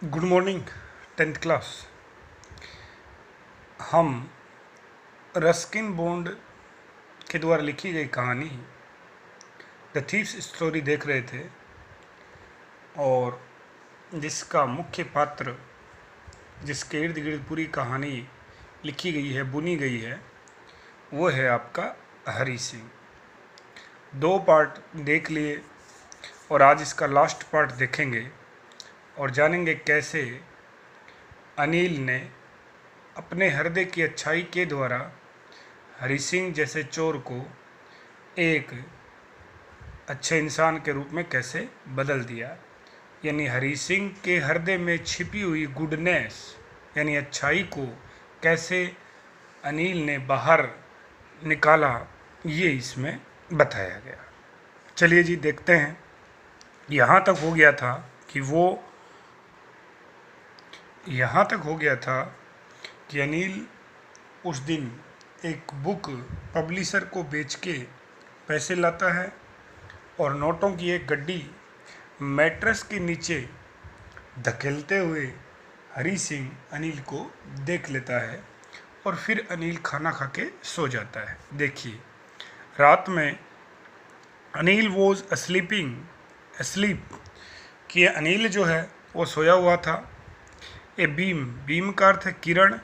Good morning 10th class. हम Ruskin bond के द्वारा लिखी गई कहानी द थीव्स स्टोरी देख रहे थे और जिसका मुख्य पात्र जिसके इर्द गिर्द पूरी कहानी लिखी गई है, बुनी गई है, वो है आपका हरी सिंह। 2 पार्ट देख लिए और आज इसका लास्ट पार्ट देखेंगे और जानेंगे कैसे अनिल ने अपने हृदय की अच्छाई के द्वारा हरी सिंह जैसे चोर को एक अच्छे इंसान के रूप में कैसे बदल दिया। यानी हरी सिंह के हृदय में छिपी हुई गुडनेस यानी अच्छाई को कैसे अनिल ने बाहर निकाला, ये इसमें बताया गया। चलिए जी देखते हैं। यहाँ तक हो गया था कि अनिल उस दिन एक बुक पब्लिशर को बेच के पैसे लाता है और नोटों की एक गड्डी मैट्रेस के नीचे धकेलते हुए हरी सिंह अनिल को देख लेता है और फिर अनिल खाना खा के सो जाता है। देखिए, रात में अनिल वॉज अस्लीप कि अनिल जो है वो सोया हुआ था। ए बीम का अर्थ है किरण,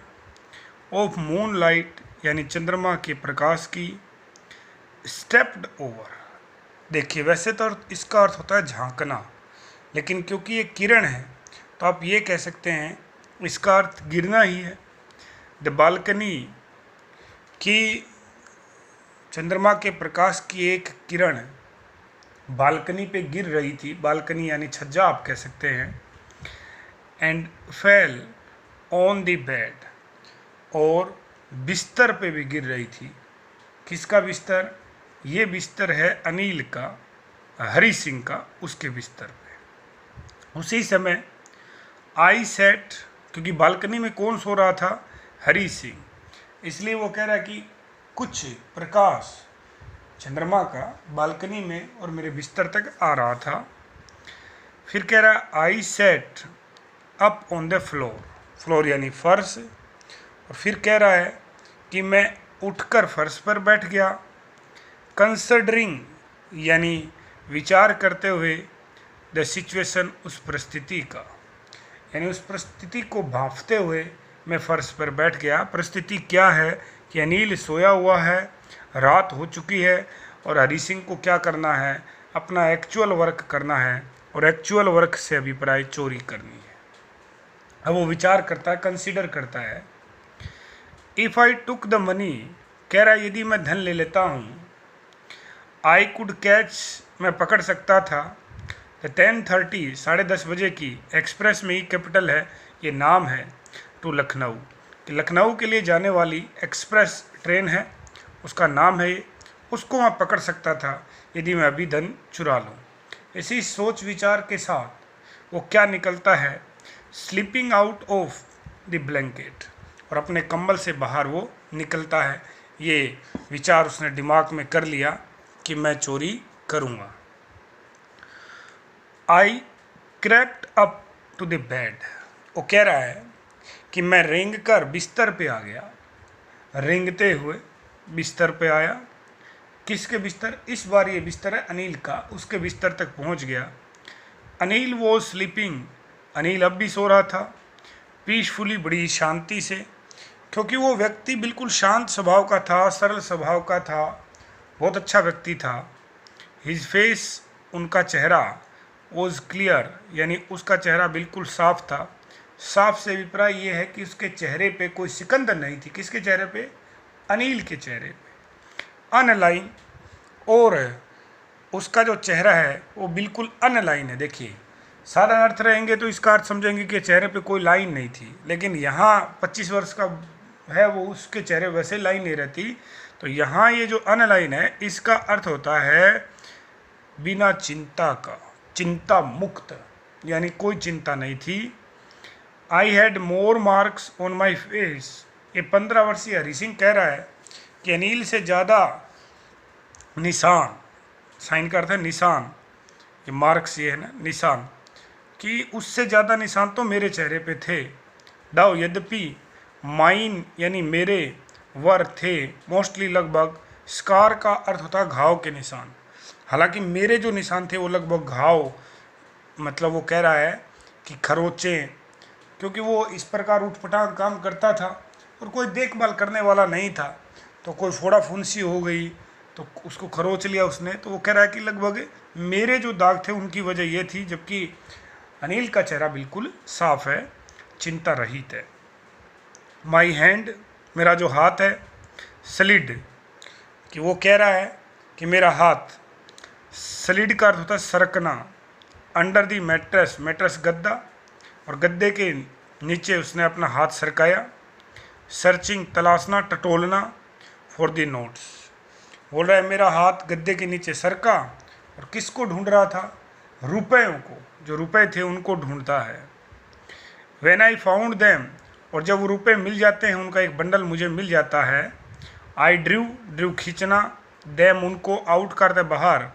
ऑफ मून लाइट यानी चंद्रमा के प्रकाश की, स्टेप्ड ओवर। देखिए, वैसे तो इसका अर्थ होता है झांकना, लेकिन क्योंकि ये किरण है तो आप ये कह सकते हैं इसका अर्थ गिरना ही है। द बालकनी की चंद्रमा के प्रकाश की एक किरण बालकनी पे गिर रही थी। बालकनी यानी छज्जा आप कह सकते हैं। And fell on the bed, और बिस्तर पे भी गिर रही थी। किसका बिस्तर? ये बिस्तर है अनिल का, हरी सिंह का, उसके बिस्तर पे। उसी समय आई सेट, क्योंकि बालकनी में कौन सो रहा था? हरी सिंह। इसलिए वो कह रहा है कि कुछ प्रकाश चंद्रमा का बालकनी में और मेरे बिस्तर तक आ रहा था। फिर कह रहा है I set up on the floor यानी फर्श। और फिर कह रहा है कि मैं उठकर फर्श पर बैठ गया। कंसिडरिंग यानी विचार करते हुए, द सिचुएशन उस परिस्थिति का, यानी उस परिस्थिति को भांपते हुए मैं फर्श पर बैठ गया। परिस्थिति क्या है कि अनिल सोया हुआ है, रात हो चुकी है और हरी सिंह को क्या करना है? अपना एक्चुअल वर्क करना है और एक्चुअल वर्क से अभिप्राय चोरी करनी है। अब वो विचार करता है, कंसीडर करता है। If I took the money, कह रहा है यदि मैं धन ले लेता हूँ, आई कुड कैच, मैं पकड़ सकता था, द 10:30 10:30 बजे की एक्सप्रेस में ही कैपिटल है, ये नाम है, टू लखनऊ, कि लखनऊ के लिए जाने वाली एक्सप्रेस ट्रेन है, उसका नाम है ये। उसको मैं पकड़ सकता था यदि मैं अभी धन चुरा लूँ। इसी सोच विचार के साथ वो क्या निकलता है? Sleeping out of the blanket, और अपने कंबल से बाहर वो निकलता है। ये विचार उसने दिमाग में कर लिया कि मैं चोरी करूँगा। I crept up to the bed, वो कह रहा है कि मैं रेंग कर बिस्तर पे आ गया। रेंगते हुए बिस्तर पे आया। किसके बिस्तर? इस बार ये बिस्तर है अनिल का, उसके बिस्तर तक पहुंच गया। अनिल वो स्लीपिंग, अनिल अब भी सो रहा था। पीसफुली, बड़ी शांति से, क्योंकि वो व्यक्ति बिल्कुल शांत स्वभाव का था, सरल स्वभाव का था, बहुत अच्छा व्यक्ति था। हिज फेस, उनका चेहरा, वॉज क्लियर, यानी उसका चेहरा बिल्कुल साफ था। साफ से अभिप्राय ये है कि उसके चेहरे पे कोई सिकंदर नहीं थी। किसके चेहरे पे? अनिल के चेहरे पे। अनलाइन, और उसका जो चेहरा है वो बिल्कुल अनलाइन है। देखिए, साधारण अर्थ रहेंगे तो इसका अर्थ समझेंगे कि चेहरे पे कोई लाइन नहीं थी, लेकिन यहाँ 25 वर्ष का है वो, उसके चेहरे वैसे लाइन नहीं रहती। तो यहाँ ये जो अनलाइन है, इसका अर्थ होता है बिना चिंता का, चिंता मुक्त, यानी कोई चिंता नहीं थी। I had more marks on my face, ये 15 वर्षीय हरी सिंह कह रहा है कि अनिल से ज़्यादा निशान, साइन का अर्थ है निशान, ये मार्क्स ये है ना, निशान, कि उससे ज़्यादा निशान तो मेरे चेहरे पे थे। डाउ यद्यपि माइन यानी मेरे वर थे मोस्टली लगभग, स्कार का अर्थ होता है घाव के निशान, हालांकि मेरे जो निशान थे वो लगभग घाव, मतलब वो कह रहा है कि खरोचें, क्योंकि वो इस प्रकार उठपटांग काम करता था और कोई देखभाल करने वाला नहीं था, तो कोई फोड़ा फुंसी हो गई तो उसको खरोच लिया उसने, तो वो कह रहा है कि लगभग मेरे जो दाग थे उनकी वजह ये थी, जबकि अनिल का चेहरा बिल्कुल साफ है, चिंता रहित है। माई हैंड, मेरा जो हाथ है, स्लिड, कि वो कह रहा है कि मेरा हाथ, स्लिड का अर्थ होता है सरकना, अंडर दी मैट्रेस, मैट्रेस गद्दा, और गद्दे के नीचे उसने अपना हाथ सरकाया। सर्चिंग, तलाशना, टटोलना, फॉर दी नोट्स, बोल रहा है मेरा हाथ गद्दे के नीचे सरका और किसको ढूंढ रहा था, रुपयों को, जो रुपए थे उनको ढूंढता है। व्हेन आई फाउंड देम, और जब वो रुपए मिल जाते हैं, उनका एक बंडल मुझे मिल जाता है। आई ड्रू, ड्रू खींचना, देम उनको, आउट करते बाहर,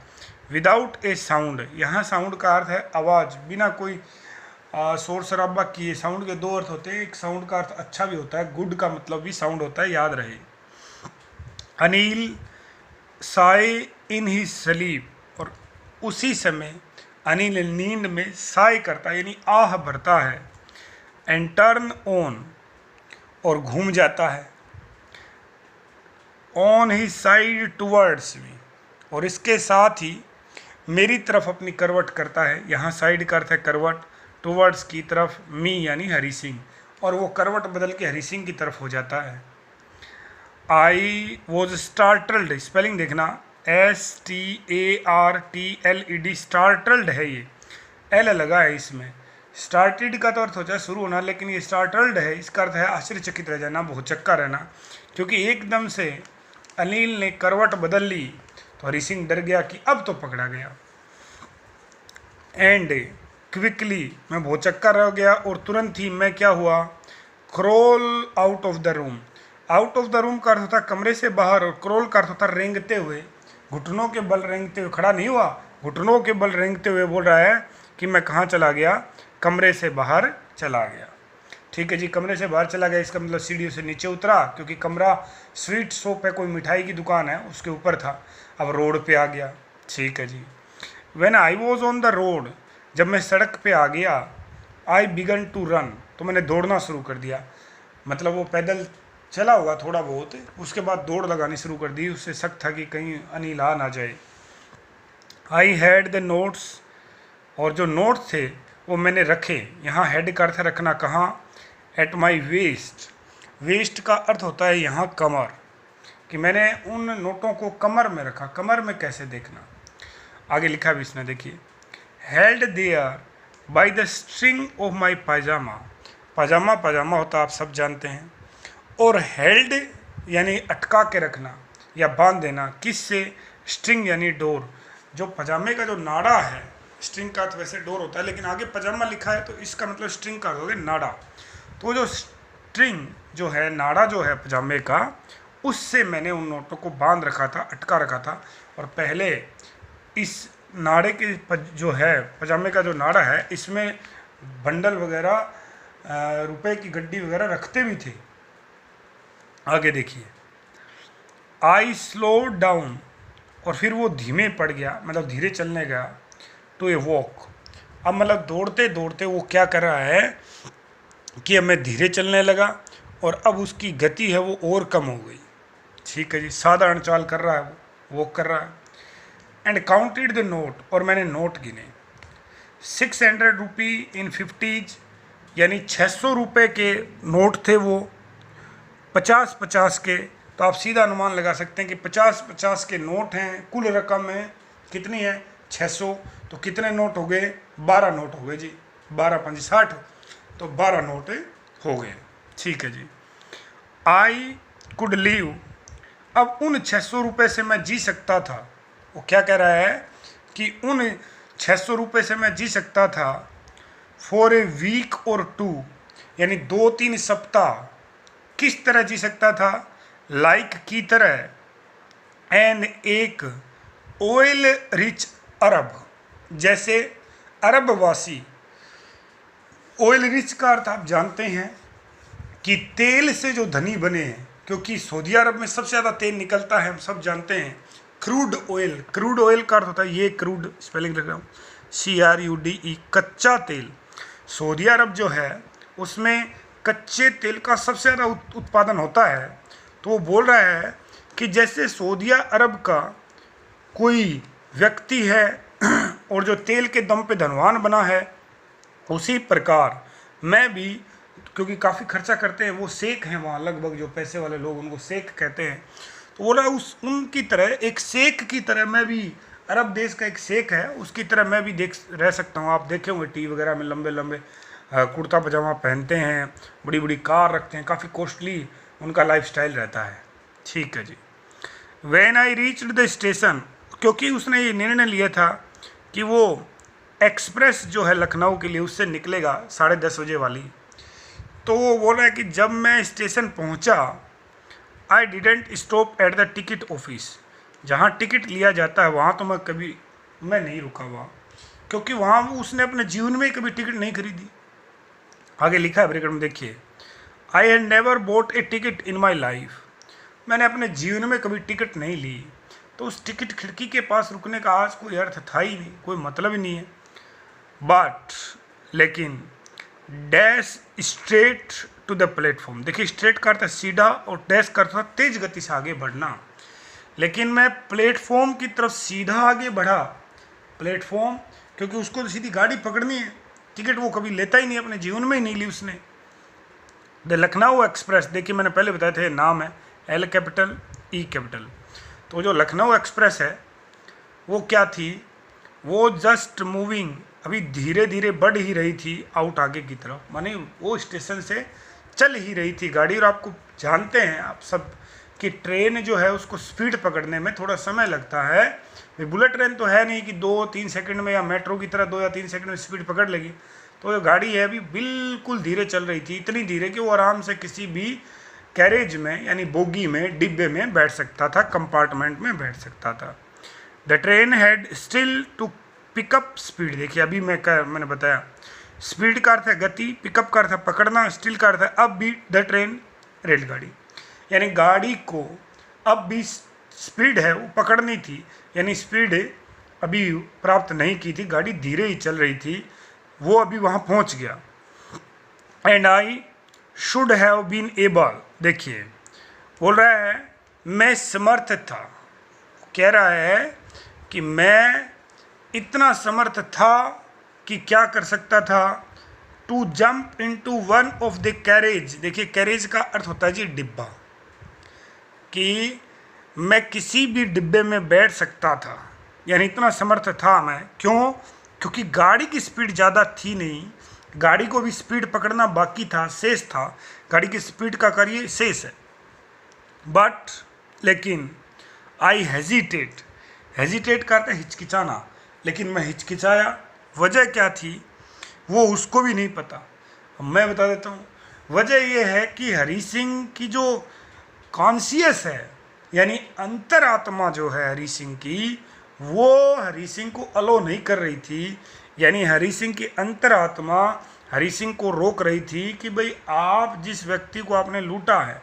विदाउट ए साउंड, यहाँ साउंड का अर्थ है आवाज़, बिना कोई शोर शराबा किए। साउंड के दो अर्थ होते हैं, एक साउंड का अर्थ अच्छा भी होता है, गुड का मतलब भी साउंड होता है, याद रहे। अनिल साए इन ही स्लीप, और उसी समय अनिल नींद में साए करता है यानी आह भरता है। एंड टर्न ऑन, और घूम जाता है, on he side towards me, और इसके साथ ही मेरी तरफ अपनी करवट करता है। यहाँ साइड का अर्थ है करवट, टुवर्ड्स की तरफ, मी यानी हरी सिंह, और वो करवट बदल के हरी सिंह की तरफ हो जाता है। आई वॉज स्टार्टल्ड, स्पेलिंग देखना, STARTLED, स्टार्टल्ड है, ये एल लगा है इसमें। स्टार्टेड का तो अर्थ होता है शुरू होना, लेकिन ये स्टार्टल्ड है, इसका अर्थ है आश्चर्यचकित रह जाना, भौचक्का रहना, क्योंकि एकदम से अनिल ने करवट बदल ली तो हरी सिंह डर गया कि अब तो पकड़ा गया। एंड क्विकली, मैं भौचक्का रह गया और तुरंत ही मैं क्या हुआ, crawl out of the room. Out of the room का अर्थ होता है कमरे से बाहर, और क्रोल का अर्थ होता है रेंगते हुए, घुटनों के बल रेंगते हुए, खड़ा नहीं हुआ, घुटनों के बल रेंगते हुए बोल रहा है कि मैं कहाँ चला गया, कमरे से बाहर चला गया। ठीक है जी, कमरे से बाहर चला गया, इसका मतलब सीढ़ियों से नीचे उतरा, क्योंकि कमरा स्वीट शॉप है, कोई मिठाई की दुकान है, उसके ऊपर था, अब रोड पे आ गया। ठीक है जी। When I was on the road, जब मैं सड़क पे आ गया, आई बिगन टू रन, तो मैंने दौड़ना शुरू कर दिया, मतलब वो पैदल चला होगा थोड़ा बहुत, उसके बाद दौड़ लगानी शुरू कर दी, उससे शक था कि कहीं अनिल आ ना जाए। आई हैड द नोट्स, और जो नोट थे वो मैंने रखे, यहाँ हेड का अर्थ है रखना, कहाँ, एट माई वेस्ट, वेस्ट का अर्थ होता है यहाँ कमर, कि मैंने उन नोटों को कमर में रखा। कमर में कैसे देखना, आगे लिखा भी इसने, देखिए। Held there by the string of my pyjama, पाजामा पाजामा होता आप सब जानते हैं, और हेल्ड यानी अटका के रखना या बांध देना, किससे, स्ट्रिंग यानी डोर, जो पजामे का जो नाड़ा है, स्ट्रिंग का तो वैसे डोर होता है, लेकिन आगे पजामा लिखा है तो इसका मतलब स्ट्रिंग का हो गया नाड़ा, तो जो स्ट्रिंग जो है, नाड़ा जो है पजामे का, उससे मैंने उन नोटों को बांध रखा था, अटका रखा था। और पहले इस नाड़े के जो है, पजामे का जो नाड़ा है, इसमें बंडल वगैरह, रुपए की गड्डी वगैरह रखते भी थे। आगे देखिए, आई स्लो डाउन, और फिर वो धीमे पड़ गया, मतलब धीरे चलने गया, टू ए वॉक। अब मतलब दौड़ते दौड़ते वो क्या कर रहा है कि अब मैं धीरे चलने लगा, और अब उसकी गति है वो और कम हो गई। ठीक है जी, साधारण चाल कर रहा है, वो वॉक कर रहा है। एंड काउंटेड द नोट, और मैंने नोट गिने, 600 रुपी इन 50s, यानी 600 रुपये के नोट थे वो, 50-50 के, तो आप सीधा अनुमान लगा सकते हैं कि 50-50 के नोट हैं, कुल रकम है कितनी है, 600, तो कितने नोट हो गए, 12 नोट हो गए जी, 12×5 60, तो 12 नोट हो गए। ठीक है जी। आई कुड लीव, अब उन 600 रुपये से मैं जी सकता था, वो क्या कह रहा है कि उन 600 रुपये से मैं जी सकता था, फॉर ए वीक और 2, यानी 2-3 सप्ताह। किस तरह जी सकता था, लाइक की तरह, एन एक ऑयल रिच अरब, जैसे अरबवासी ऑयल रिच का अर्थ आप जानते हैं कि तेल से जो धनी बने हैं, क्योंकि सऊदी अरब में सबसे ज़्यादा तेल निकलता है, हम सब जानते हैं। क्रूड ऑयल, क्रूड ऑयल का अर्थ होता है, ये क्रूड स्पेलिंग लिख रहा हूँ, CRUDE, कच्चा तेल। सऊदी अरब जो है उसमें कच्चे तेल का सबसे ज़्यादा उत्पादन होता है। तो वो बोल रहा है कि जैसे सऊदी अरब का कोई व्यक्ति है और जो तेल के दम पे धनवान बना है, उसी प्रकार मैं भी, क्योंकि काफ़ी खर्चा करते हैं, वो शेख हैं वहाँ लगभग, जो पैसे वाले लोग उनको शेख कहते हैं। तो बोला उनकी तरह, एक शेख की तरह मैं भी, अरब देश का एक शेख है उसकी तरह मैं भी रह सकता हूँ। आप देखे होंगे टीवी वगैरह में लंबे लंबे कुर्ता पजामा पहनते हैं, बड़ी बड़ी कार रखते हैं, काफ़ी कॉस्टली उनका लाइफस्टाइल रहता है। ठीक है जी। When I reached the station, क्योंकि उसने ये निर्णय लिया था कि वो एक्सप्रेस जो है लखनऊ के लिए उससे निकलेगा 10:30 बजे वाली। तो वो बोल रहा है कि जब मैं स्टेशन पहुंचा, I didn't stop at the ticket office, जहाँ टिकट लिया जाता है वहाँ तो मैं नहीं रुका हुआ, क्योंकि वहाँ उसने अपने जीवन में कभी टिकट नहीं खरीदी। आगे लिखा है ब्रैकेट में, देखिए, I had never boat A ticket in my life, मैंने अपने जीवन में कभी टिकट नहीं ली। तो उस टिकट खिड़की के पास रुकने का आज कोई अर्थ था ही नहीं, कोई मतलब ही नहीं है। बट लेकिन dash straight to the platform, देखिए स्ट्रेट का अर्थ सीधा और डैश का अर्थ तेज गति से आगे बढ़ना। लेकिन मैं प्लेटफॉर्म की तरफ सीधा आगे बढ़ा, प्लेटफॉर्म, क्योंकि उसको तो सीधी गाड़ी पकड़नी है, टिकट वो कभी लेता ही नहीं, अपने जीवन में ही नहीं ली उसने। द लखनऊ एक्सप्रेस, देखिए मैंने पहले बताया था नाम है LE। तो जो लखनऊ एक्सप्रेस है वो क्या थी, वो जस्ट मूविंग, अभी धीरे धीरे बढ़ ही रही थी आउट आगे की तरफ, माने वो स्टेशन से चल ही रही थी गाड़ी। और आपको जानते हैं आप सब कि ट्रेन जो है उसको स्पीड पकड़ने में थोड़ा समय लगता है। बुलेट ट्रेन तो है नहीं कि 2-3 सेकंड में, या मेट्रो की तरह 2 या 3 सेकंड में स्पीड पकड़ लेगी। तो जो गाड़ी है अभी बिल्कुल धीरे चल रही थी, इतनी धीरे कि वो आराम से किसी भी कैरेज में, यानी बोगी में, डिब्बे में बैठ सकता था, कंपार्टमेंट में बैठ सकता था। The train had still to pick up speed, देखिए अभी मैंने बताया स्पीड का अर्थ है गति, पिकअप का अर्थ है पकड़ना, स्टिल का अर्थ है अब भी द ट्रेन, रेलगाड़ी, यानी गाड़ी को अब भी स्पीड है वो पकड़नी थी, यानी स्पीड अभी प्राप्त नहीं की थी, गाड़ी धीरे ही चल रही थी, वो अभी वहाँ पहुँच गया। And I should have been able, देखिए बोल रहा है मैं समर्थ था, कह रहा है कि मैं इतना समर्थ था कि क्या कर सकता था, to jump into one of the carriage, देखिए कैरेज का अर्थ होता है जी डिब्बा, कि मैं किसी भी डिब्बे में बैठ सकता था, यानी इतना समर्थ था मैं। क्यों? क्योंकि गाड़ी की स्पीड ज़्यादा थी नहीं, गाड़ी को भी स्पीड पकड़ना बाकी था, शेष था, गाड़ी की स्पीड का कार्य शेष है। बट लेकिन आई हेजिटेट, हेजिटेट का अर्थ है हिचकिचाना, लेकिन मैं हिचकिचाया, वजह क्या थी वो उसको भी नहीं पता। मैं बता देता हूँ, वजह ये है कि हरी सिंह की जो कॉन्शियस है, यानी अंतरात्मा जो है हरी सिंह की, वो हरी सिंह को अलो नहीं कर रही थी, यानी हरी सिंह की अंतरात्मा हरी सिंह को रोक रही थी कि भाई आप जिस व्यक्ति को आपने लूटा है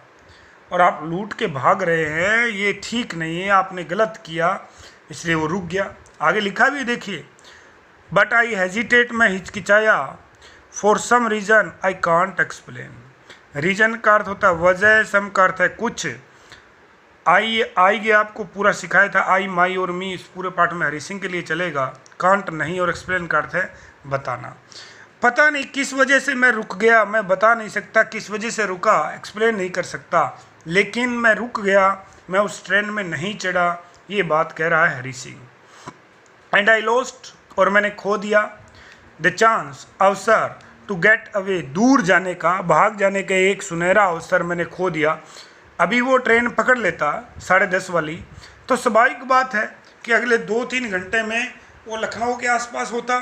और आप लूट के भाग रहे हैं, ये ठीक नहीं है, आपने गलत किया, इसलिए वो रुक गया। आगे लिखा भी देखिए, बट आई हेजिटेट, मैं हिचकिचाया, for some reason I can't explain, reason का अर्थ होता है वजह, सम का अर्थ है कुछ, आई ये आपको पूरा सिखाया था, आई, माई और मी इस पूरे पाठ में हरी सिंह के लिए चलेगा, कांट नहीं, और एक्सप्लेन का अर्थ है बताना। पता नहीं किस वजह से मैं रुक गया, मैं बता नहीं सकता किस वजह से रुका, एक्सप्लेन नहीं कर सकता, लेकिन मैं रुक गया, मैं उस ट्रेन में नहीं चढ़ा, ये बात कह रहा है Hari Singh. And I lost, और मैंने खो दिया, द चांस, अवसर, टू गेट अवे, दूर जाने का, भाग जाने का एक सुनहरा अवसर मैंने खो दिया। अभी वो ट्रेन पकड़ लेता 10:30 वाली, तो स्वाभाविक बात है कि अगले 2-3 घंटे में वो लखनऊ के आसपास होता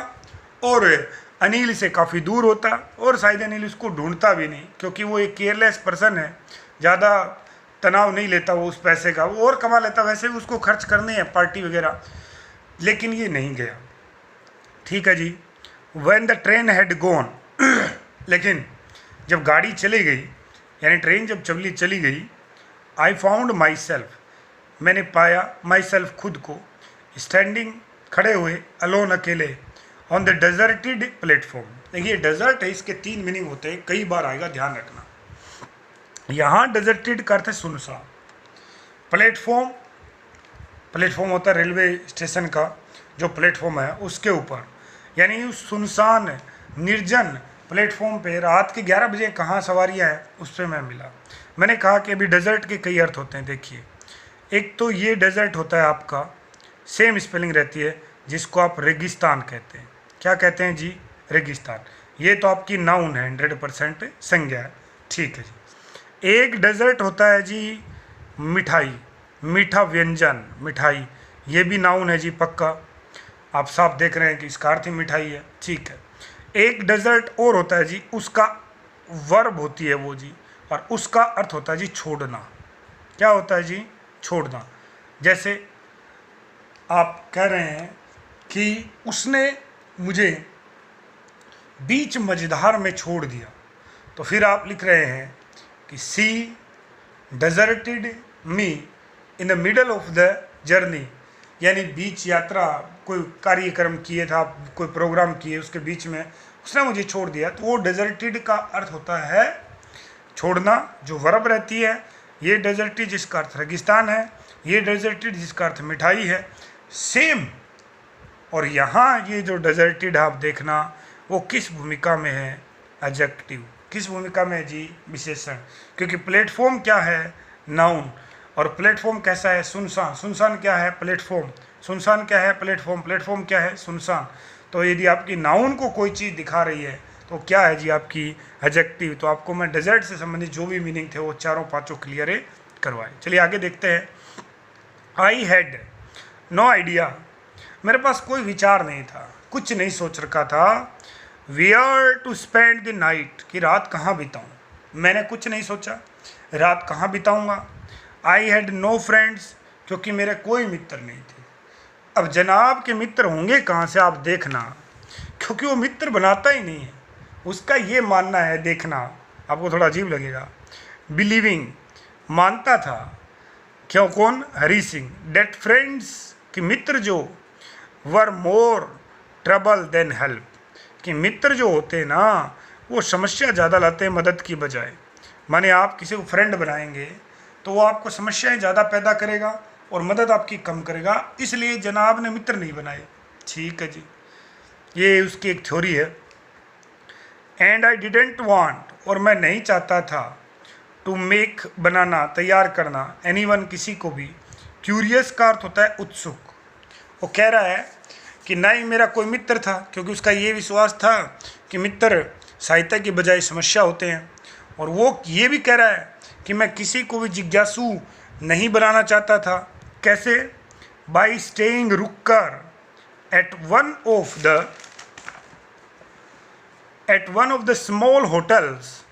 और अनिल से काफ़ी दूर होता, और शायद अनिल उसको ढूंढता भी नहीं, क्योंकि वो एक केयरलेस पर्सन है, ज़्यादा तनाव नहीं लेता वो उस पैसे का, वो और कमा लेता, वैसे भी उसको खर्च करने हैं पार्टी वगैरह, लेकिन ये नहीं गया। ठीक है जी। When the train had gone, लेकिन जब गाड़ी चली गई, यानी ट्रेन जब चली गई, आई फाउंड माई सेल्फ, मैंने पाया माई सेल्फ, खुद को, स्टैंडिंग, खड़े हुए, अलोन, अकेले, ऑन द डेजर्टेड प्लेटफॉर्म। देखिए डेजर्ट है, इसके 3 मीनिंग होते हैं, कई बार आएगा, ध्यान रखना। यहाँ डेजर्टेड का अर्थ है सुनसान। प्लेटफॉर्म, प्लेटफॉर्म होता है रेलवे स्टेशन का जो प्लेटफॉर्म है उसके ऊपर, यानी उस सुनसान निर्जन प्लेटफॉर्म पे रात के 11 बजे कहाँ सवारियाँ हैं उस पर मैं मिला। मैंने कहा कि अभी डेजर्ट के कई अर्थ होते हैं। देखिए, एक तो ये डेजर्ट होता है आपका, सेम स्पेलिंग रहती है, जिसको आप रेगिस्तान कहते हैं। क्या कहते हैं जी? रेगिस्तान। ये तो आपकी नाउन है, 100% संज्ञा है, ठीक है जी। एक डेजर्ट होता है जी मिठाई, मीठा व्यंजन, मिठाई, ये भी नाउन है जी, पक्का आप साफ देख रहे हैं कि इसका अर्थ ही मिठाई है, ठीक है। एक डेजर्ट और होता है जी, उसका वर्ब होती है वो जी, और उसका अर्थ होता है जी छोड़ना। क्या होता है जी? छोड़ना। जैसे आप कह रहे हैं कि उसने मुझे बीच मझधार में छोड़ दिया, तो फिर आप लिख रहे हैं कि she deserted me in the middle of the journey, यानी बीच यात्रा, कोई कार्यक्रम किए था, कोई प्रोग्राम किए, उसके बीच में उसने मुझे छोड़ दिया, तो वो डेजर्टेड का अर्थ होता है छोड़ना, जो वर्ब रहती है। ये डेजर्टेड जिसका अर्थ रेगिस्तान है, ये डेजर्टेड जिसका अर्थ मिठाई है, सेम। और यहाँ ये जो डेजर्टेड आप देखना वो किस भूमिका में है? एडजेक्टिव। किस भूमिका में है जी? विशेषण। क्योंकि प्लेटफॉर्म क्या है? नाउन। और प्लेटफॉर्म कैसा है? सुनसान। सुनसान क्या है? प्लेटफॉर्म। सुनसान क्या है? प्लेटफॉर्म। प्लेटफॉर्म क्या है? सुनसान। तो यदि आपकी नाउन को कोई चीज़ दिखा रही है तो क्या है जी? आपकी एडजेक्टिव। तो आपको मैं डेजर्ट से संबंधित जो भी मीनिंग थे वो 4-5 क्लियर करवाए। चलिए आगे देखते हैं। आई हैड नो आइडिया, मेरे पास कोई विचार नहीं था, कुछ नहीं सोच रखा था। Where to spend the night, कि रात कहाँ बिताऊँ। मैंने कुछ नहीं सोचा रात कहाँ बिताऊँगा। आई हैड नो फ्रेंड्स, क्योंकि मेरे कोई मित्र नहीं थे। अब जनाब के मित्र होंगे कहाँ से, आप देखना, क्योंकि वो मित्र बनाता ही नहीं है। उसका ये मानना है, देखना आपको थोड़ा अजीब लगेगा, बिलीविंग, मानता था। क्यों? कौन? हरी सिंह। डेट फ्रेंड्स, कि मित्र जो, वर मोर ट्रबल देन हेल्प, कि मित्र जो होते हैं ना वो समस्या ज़्यादा लाते हैं मदद की बजाय। माने आप किसी को फ्रेंड बनाएंगे तो वो आपको समस्याएं ज़्यादा पैदा करेगा और मदद आपकी कम करेगा, इसलिए जनाब ने मित्र नहीं बनाए। ठीक है जी, ये उसकी एक थ्योरी है। एंड आई डिडेंट वांट, और मैं नहीं चाहता था, टू मेक, बनाना, तैयार करना, एनीवन, किसी को भी। क्यूरियस का अर्थ होता है उत्सुक। वो कह रहा है कि ना ही मेरा कोई मित्र था, क्योंकि उसका ये विश्वास था कि मित्र सहायता की बजाय समस्या होते हैं। और वो ये भी कह रहा है कि मैं किसी को भी जिज्ञासु नहीं बनाना चाहता था। कैसे? बाई स्टेइंग, रुककर, at one of the small hotels,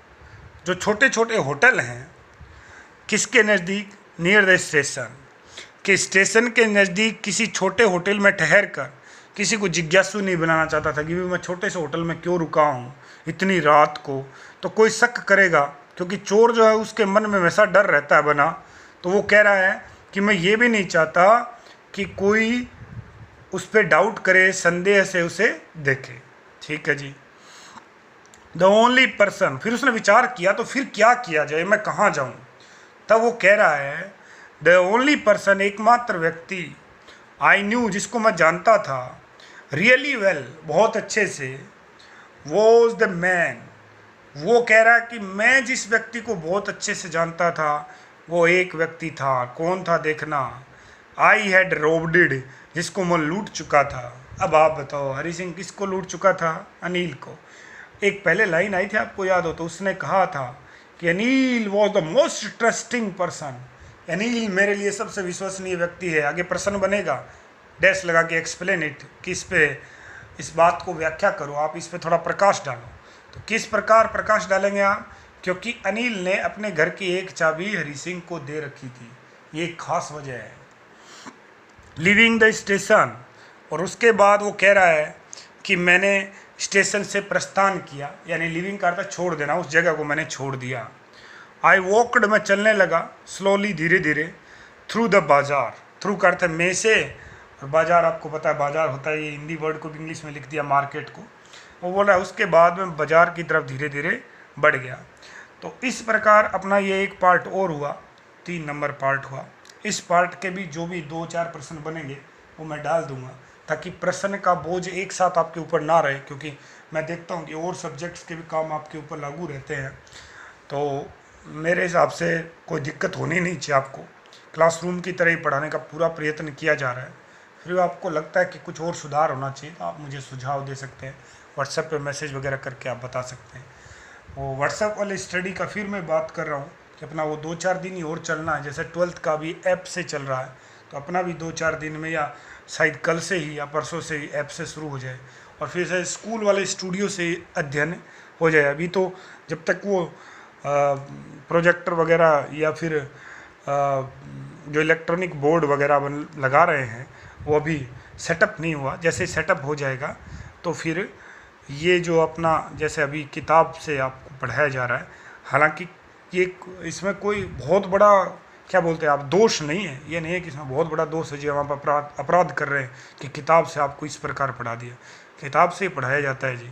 जो छोटे छोटे होटल हैं, किसके नज़दीक? नियर द स्टेशन, कि स्टेशन के नज़दीक किसी छोटे होटल में ठहर कर किसी को जिज्ञासु नहीं बनाना चाहता था कि मैं छोटे से होटल में क्यों रुका हूँ इतनी रात को, तो कोई शक करेगा, क्योंकि चोर जो है उसके मन में वैसा डर रहता है बना। तो वो कह रहा है कि मैं ये भी नहीं चाहता कि कोई उस पर डाउट करे, संदेह से उसे देखे। ठीक है जी। द ओनली पर्सन, फिर उसने विचार किया तो फिर क्या किया जाए, मैं कहाँ जाऊँ। तब वो कह रहा है द ओनली पर्सन, एकमात्र व्यक्ति, आई न्यू, जिसको मैं जानता था, रियली वेल, बहुत अच्छे से, वॉज द मैन। वो कह रहा है कि मैं जिस व्यक्ति को बहुत अच्छे से जानता था वो एक व्यक्ति था। कौन था? देखना। आई हैड रोब्ड, जिसको मैं लूट चुका था। अब आप बताओ हरी सिंह किसको लूट चुका था? अनिल को। एक पहले लाइन आई थी, आपको याद हो तो, उसने कहा था कि Anil was the most trusting person. Anil मेरे लिए सबसे विश्वसनीय व्यक्ति है। आगे प्रश्न बनेगा, डैश लगा के एक्सप्लेन इट, कि इस पे, इस बात को व्याख्या करो, आप इस पे थोड़ा प्रकाश डालो। तो किस प्रकार प्रकाश डालेंगे आप? क्योंकि अनिल ने अपने घर की एक चाबी हरी सिंह को दे रखी थी, ये एक खास वजह है। लिविंग द स्टेशन, और उसके बाद वो कह रहा है कि मैंने स्टेशन से प्रस्थान किया, यानी लिविंग का अर्थ छोड़ देना, उस जगह को मैंने छोड़ दिया। आई वॉकड, मैं चलने लगा, स्लोली धीरे धीरे, थ्रू द बाजार, थ्रू का अर्थ है में से, और बाजार आपको पता है बाजार होता है, ये हिंदी वर्ड को भी इंग्लिश में लिख दिया मार्केट को। वो बोल रहा है उसके बाद में बाजार की तरफ धीरे धीरे बढ़ गया। तो इस प्रकार अपना ये एक पार्ट और हुआ, 3 नंबर पार्ट हुआ। इस पार्ट के भी जो भी 2-4 प्रश्न बनेंगे वो मैं डाल दूंगा, ताकि प्रश्न का बोझ एक साथ आपके ऊपर ना रहे, क्योंकि मैं देखता हूँ कि और सब्जेक्ट्स के भी काम आपके ऊपर लागू रहते हैं। तो मेरे हिसाब से कोई दिक्कत होनी नहीं चाहिए आपको, क्लासरूम की तरह ही पढ़ाने का पूरा प्रयत्न किया जा रहा है। फिर आपको लगता है कि कुछ और सुधार होना चाहिए तो आप मुझे सुझाव दे सकते हैं, व्हाट्सएप पे मैसेज वगैरह करके आप बता सकते हैं। वो व्हाट्सएप वाले स्टडी का फिर मैं बात कर रहा हूँ कि अपना वो 2-4 दिन ही और चलना है। जैसे 12th का भी ऐप से चल रहा है, तो अपना भी 2-4 दिन में, या शायद कल से ही या परसों से ही ऐप से शुरू हो जाए, और फिर से स्कूल वाले स्टूडियो से अध्ययन हो जाए। अभी तो जब तक वो प्रोजेक्टर वगैरह या फिर जो इलेक्ट्रॉनिक बोर्ड वगैरह लगा रहे हैं वो अभी सेटअप नहीं हुआ। जैसे सेटअप हो जाएगा तो फिर ये जो अपना जैसे अभी किताब से आपको पढ़ाया जा रहा है, हालांकि ये इसमें कोई बहुत बड़ा क्या बोलते हैं आप दोष नहीं है, ये नहीं है कि इसमें बहुत बड़ा दोष है जो हम अपराध कर रहे हैं कि किताब से आपको इस प्रकार पढ़ा दिया, किताब से ही पढ़ाया जाता है जी।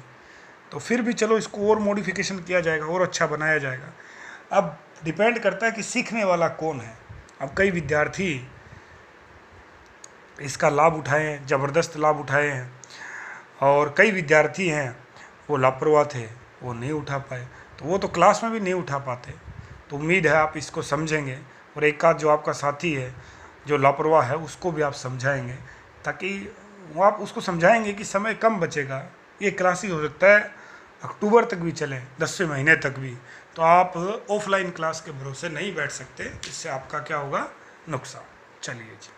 तो फिर भी चलो इसको और मॉडिफिकेशन किया जाएगा और अच्छा बनाया जाएगा। अब डिपेंड करता है कि सीखने वाला कौन है। अब कई विद्यार्थी इसका लाभ उठाए हैं, ज़बरदस्त लाभ उठाए हैं, और कई विद्यार्थी हैं वो लापरवाह थे, वो नहीं उठा पाए, तो वो तो क्लास में भी नहीं उठा पाते। तो उम्मीद है आप इसको समझेंगे, और एक आध जो आपका साथी है जो लापरवाह है उसको भी आप समझाएंगे, ताकि वो आप उसको समझाएंगे कि समय कम बचेगा, ये क्लासेस हो सकता है अक्टूबर तक भी चले, 10वें महीने तक भी। तो आप ऑफलाइन क्लास के भरोसे नहीं बैठ सकते, इससे आपका क्या होगा, नुकसान। चलिए जी।